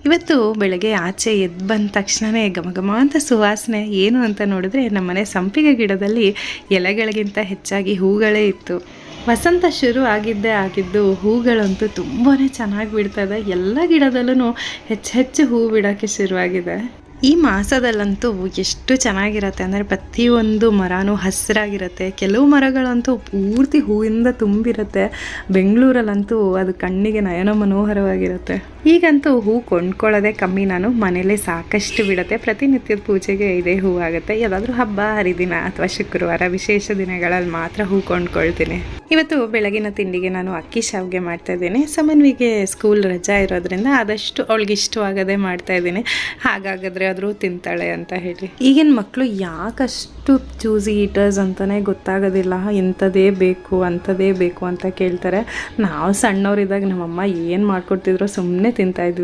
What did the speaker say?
ಇವತ್ತು ಬೆಳಗ್ಗೆ ಆಚೆ ಎದ್ದು ಬಂದ ತಕ್ಷಣವೇ ಘಮಘಮ ಅಂತ ಸುವಾಸನೆ ಏನು ಅಂತ ನೋಡಿದ್ರೆ ನಮ್ಮನೆ ಸಂಪಿಗೆ ಗಿಡದಲ್ಲಿ ಎಲೆಗಳಿಗಿಂತ ಹೆಚ್ಚಾಗಿ ಹೂಗಳೇ ಇತ್ತು. ವಸಂತ ಶುರು ಆಗಿದ್ದು ಹೂಗಳಂತೂ ತುಂಬಾ ಚೆನ್ನಾಗಿ ಬಿಡ್ತದೆ. ಎಲ್ಲ ಗಿಡದಲ್ಲೂ ಹೆಚ್ಚು ಹೂ ಬಿಡೋಕ್ಕೆ ಶುರುವಾಗಿದೆ. ಈ ಮಾಸದಲ್ಲಂತೂ ಎಷ್ಟು ಚೆನ್ನಾಗಿರುತ್ತೆ ಅಂದರೆ ಪ್ರತಿಯೊಂದು ಮರನೂ ಹಸಿರಾಗಿರುತ್ತೆ. ಕೆಲವು ಮರಗಳಂತೂ ಪೂರ್ತಿ ಹೂವಿಂದ ತುಂಬಿರುತ್ತೆ. ಬೆಂಗಳೂರಲ್ಲಂತೂ ಅದು ಕಣ್ಣಿಗೆ ನಯನ ಮನೋಹರವಾಗಿರುತ್ತೆ. ಈಗಂತೂ ಹೂ ಕೊಂಡ್ಕೊಳ್ಳೋದೇ ಕಮ್ಮಿ. ನಾನು ಮನೇಲೇ ಸಾಕಷ್ಟು ಬಿಡುತ್ತೆ. ಪ್ರತಿನಿತ್ಯದ ಪೂಜೆಗೆ ಇದೇ ಹೂ ಆಗುತ್ತೆ. ಯಾವುದಾದ್ರೂ ಹಬ್ಬ ಹರಿದಿನ ಅಥವಾ ಶುಕ್ರವಾರ ವಿಶೇಷ ದಿನಗಳಲ್ಲಿ ಮಾತ್ರ ಹೂ ಕೊಂಡ್ಕೊಳ್ತೀನಿ. ಇವತ್ತು ಬೆಳಗಿನ ತಿಂಡಿಗೆ ನಾನು ಅಕ್ಕಿ ಶಾವಿಗೆ ಮಾಡ್ತಾಯಿದ್ದೀನಿ. ಸಮನ್ವಿಗೆ ಸ್ಕೂಲ್ ರಜಾ ಇರೋದ್ರಿಂದ ಆದಷ್ಟು ಅವಳಿಗೆ ಇಷ್ಟವಾಗದೆ ಮಾಡ್ತಾಯಿದ್ದೀನಿ. ಹಾಗಾದರೆ ಆದರೂ ತಿಂತಾಳೆ ಅಂತ ಹೇಳಿ. ಈಗಿನ ಮಕ್ಕಳು ಯಾಕಷ್ಟು ಚೂಸಿ ಈಟರ್ಸ್ ಅಂತಲೇ ಗೊತ್ತಾಗೋದಿಲ್ಲ. ಇಂಥದ್ದೇ ಬೇಕು ಅಂಥದ್ದೇ ಬೇಕು ಅಂತ ಕೇಳ್ತಾರೆ. ನಾವು ಸಣ್ಣವರಿದ್ದಾಗ ನಮ್ಮಮ್ಮ ಏನು ಮಾಡ್ಕೊಡ್ತಿದ್ರು ಸುಮ್ಮನೆ ತಿಂತಾಯಿದ್ವಿ.